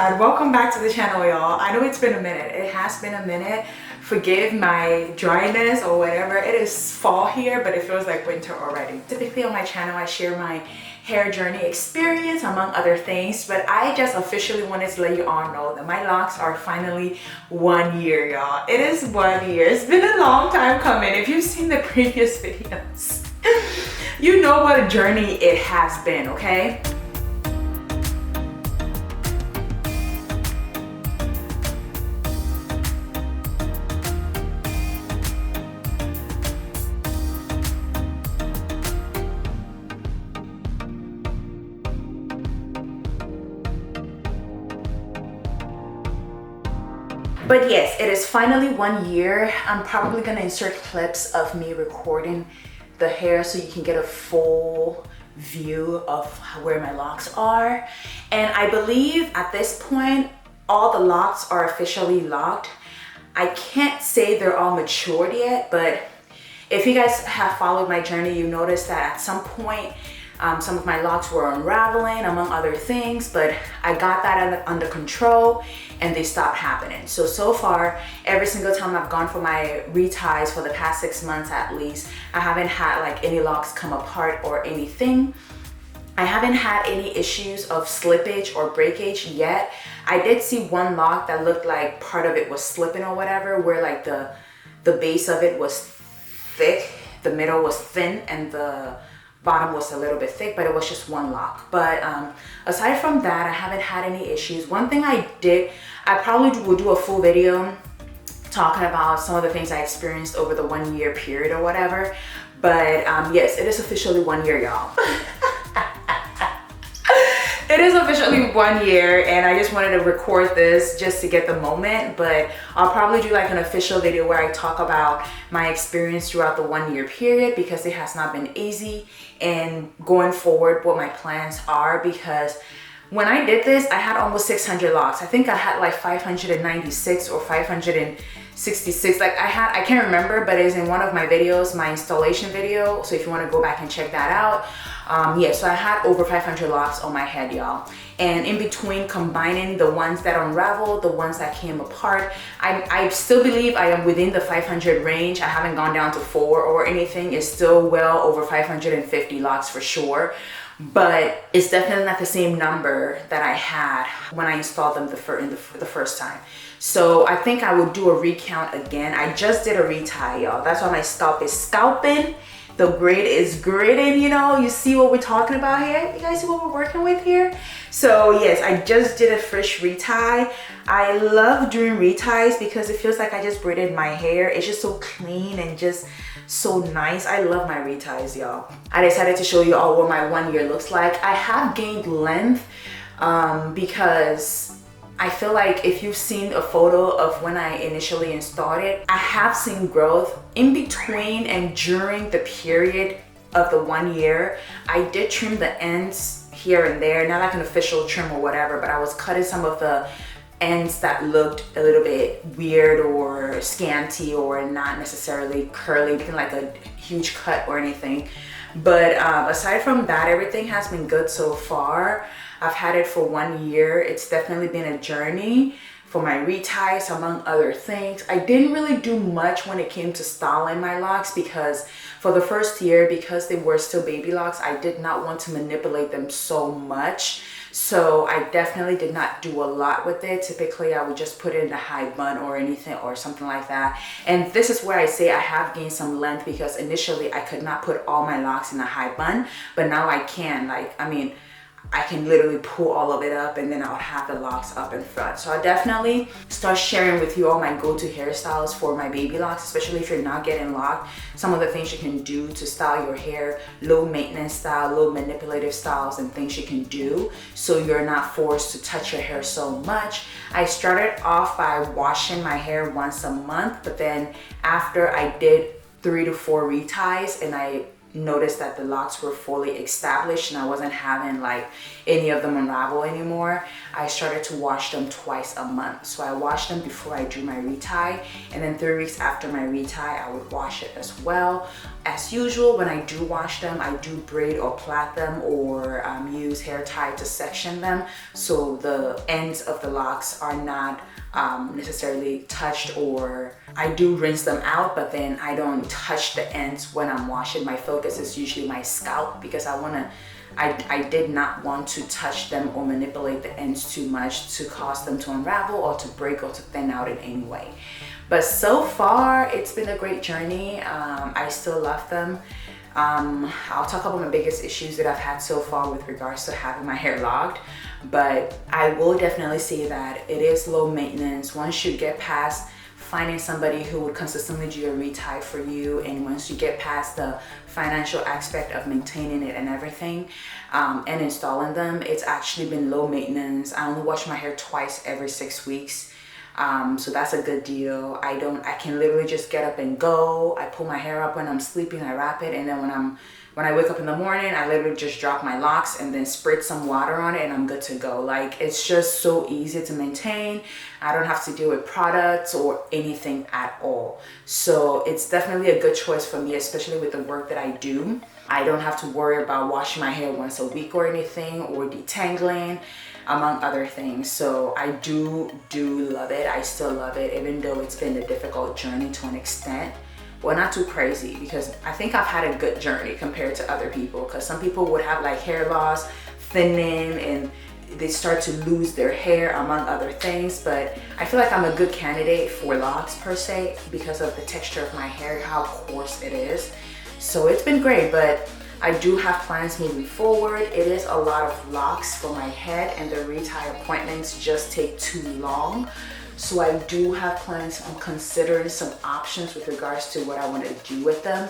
God, welcome back to the channel, y'all. I know it's been a minute. It has been a minute. Forgive my dryness or whatever. It is fall here, but it feels like winter already. Typically on my channel, I share my hair journey experience among other things, but I just officially wanted to let you all know that my locks are finally 1 year, y'all. It is 1 year. It's been a long time coming. If you've seen the previous videos, you know what a journey it has been, okay? But yes, it is finally 1 year. I'm probably gonna insert clips of me recording the hair so you can get a full view of where my locks are. And I believe at this point, all the locks are officially locked. I can't say they're all matured yet, but if you guys have followed my journey, you notice that at some point, some of my locks were unraveling among other things, but I got that under control and they stopped happening. So far, every single time I've gone for my reties for the past 6 months at least, I haven't had like any locks come apart or anything. I haven't had any issues of slippage or breakage yet. I did see one lock that looked like part of it was slipping or whatever, where like the base of it was thick, the middle was thin, and the bottom was a little bit thick, but it was just one lock. But aside from that, I haven't had any issues. One thing I did, I probably will do a full video talking about some of the things I experienced over the 1 year period or whatever. But yes, it is officially 1 year, y'all. It is officially 1 year, and I just wanted to record this just to get the moment, but I'll probably do like an official video where I talk about my experience throughout the 1 year period, because it has not been easy, and going forward what my plans are, because when I did this, I had almost 600 locks. I think I had like 596 or 566. Like I can't remember, but it's in one of my videos, my installation video. So if you want to go back and check that out. Yeah, so I had over 500 locks on my head, y'all. And in between, combining the ones that unraveled, the ones that came apart, I still believe I am within the 500 range. I haven't gone down to 4 or anything. It's still well over 550 locks for sure. But it's definitely not the same number that I had when I installed them the first time. So I think I would do a recount again. I just did a retie, y'all. That's why my scalp is scalping. The grid is gridding, you know. You see what we're talking about here? You guys see what we're working with here? So yes, I just did a fresh retie. I love doing reties because it feels like I just braided my hair. It's just so clean and just so nice. I love my reties, y'all. I decided to show you all what my 1 year looks like. I have gained length because I feel like if you've seen a photo of when I initially installed it, I have seen growth in between and during the period of the 1 year. I did trim the ends here and there, not like an official trim or whatever, but I was cutting some of the ends that looked a little bit weird or scanty or not necessarily curly, looking like a huge cut or anything. But aside from that, everything has been good so far. I've had it for 1 year. It's definitely been a journey for my reties, among other things. I didn't really do much when it came to styling my locks, because for the first year, because they were still baby locks, I did not want to manipulate them so much. So I definitely did not do a lot with it. Typically, I would just put it in a high bun or anything or something like that. And this is where I say I have gained some length, because initially I could not put all my locks in a high bun, but now I can. Like, I mean, I can literally pull all of it up and then I'll have the locks up in front. So I'll definitely start sharing with you all my go-to hairstyles for my baby locks, especially if you're not getting locked. Some of the things you can do to style your hair, low maintenance style, low manipulative styles, and things you can do so you're not forced to touch your hair so much. I started off by washing my hair once a month, but then after I did 3 to 4 reties and I noticed that the locks were fully established and I wasn't having like any of them unravel anymore, I started to wash them twice a month. So I washed them before I do my retie, and then 3 weeks after my retie I would wash it as well. As usual, when I do wash them, I do braid or plait them or use hair tie to section them, so the ends of the locks are not necessarily touched, or I do rinse them out, but then I don't touch the ends when I'm washing. My focus is usually my scalp because I did not want to touch them or manipulate the ends too much to cause them to unravel or to break or to thin out in any way. But so far, it's been a great journey. I still love them. I'll talk about my biggest issues that I've had so far with regards to having my hair locked, but I will definitely say that it is low maintenance. Once you get past finding somebody who would consistently do a retie for you, and once you get past the financial aspect of maintaining it and everything, and installing them, it's actually been low maintenance. I only wash my hair twice every 6 weeks. So that's a good deal. I can literally just get up and go. I pull my hair up when I'm sleeping, I wrap it, and then when I wake up in the morning, I literally just drop my locks and then spritz some water on it and I'm good to go. Like, it's just so easy to maintain. I don't have to deal with products or anything at all. So it's definitely a good choice for me, especially with the work that I do. I don't have to worry about washing my hair once a week or anything, or detangling, among other things. So I do love it. I still love it, even though it's been a difficult journey to an extent. Well, not too crazy, because I think I've had a good journey compared to other people, because some people would have like hair loss, thinning, and they start to lose their hair, among other things. But I feel like I'm a good candidate for locks per se because of the texture of my hair, how coarse it is. So it's been great, but I do have plans moving forward. It is a lot of locks for my head, and the retie appointments just take too long. So I do have plans on considering some options with regards to what I want to do with them.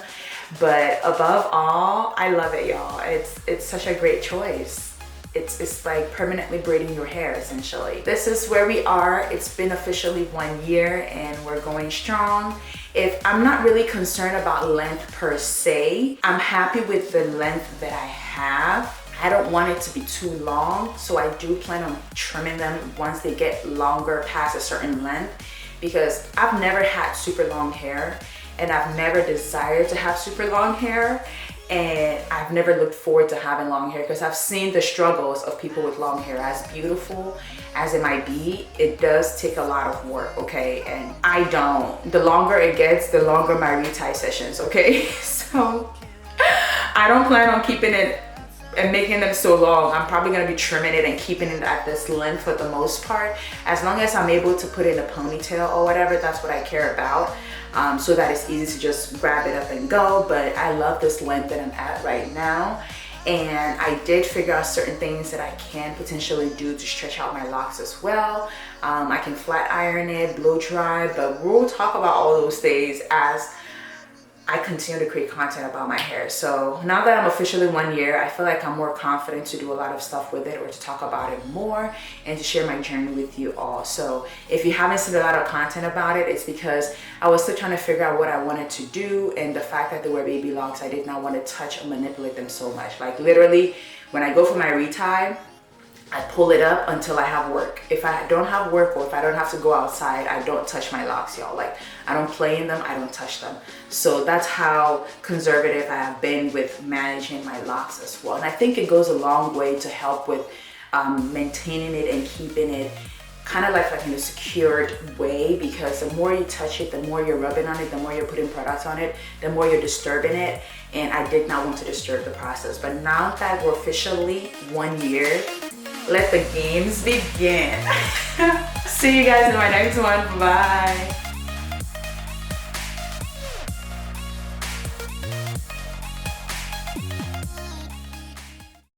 But above all, I love it, y'all. It's such a great choice. It's like permanently braiding your hair, essentially. This is where we are. It's been officially 1 year and we're going strong. If I'm not really concerned about length per se, I'm happy with the length that I have. I don't want it to be too long, so I do plan on trimming them once they get longer past a certain length, because I've never had super long hair and I've never desired to have super long hair, and I've never looked forward to having long hair because I've seen the struggles of people with long hair. As beautiful as it might be, it does take a lot of work, okay? And I don't. The longer it gets, the longer my retie sessions, okay? So I don't plan on keeping it and making them so long. I'm probably gonna be trimming it and keeping it at this length for the most part. As long as I'm able to put it in a ponytail or whatever, that's what I care about. So that it's easy to just grab it up and go. But I love this length that I'm at right now. And I did figure out certain things that I can potentially do to stretch out my locks as well. I can flat iron it, blow dry, but we'll talk about all those things as I continue to create content about my hair. So now that I'm officially 1 year, I feel like I'm more confident to do a lot of stuff with it, or to talk about it more and to share my journey with you all. So if you haven't seen a lot of content about it, it's because I was still trying to figure out what I wanted to do, and the fact that they were baby locks, I did not want to touch or manipulate them so much. Like literally, when I go for my retie, I pull it up until I have work. If I don't have work, or if I don't have to go outside, I don't touch my locks, y'all. Like, I don't play in them, I don't touch them. So that's how conservative I have been with managing my locks as well. And I think it goes a long way to help with maintaining it and keeping it kind of like in a secured way, because the more you touch it, the more you're rubbing on it, the more you're putting products on it, the more you're disturbing it. And I did not want to disturb the process. But now that we're officially 1 year, let the games begin. See you guys in my next one. Bye.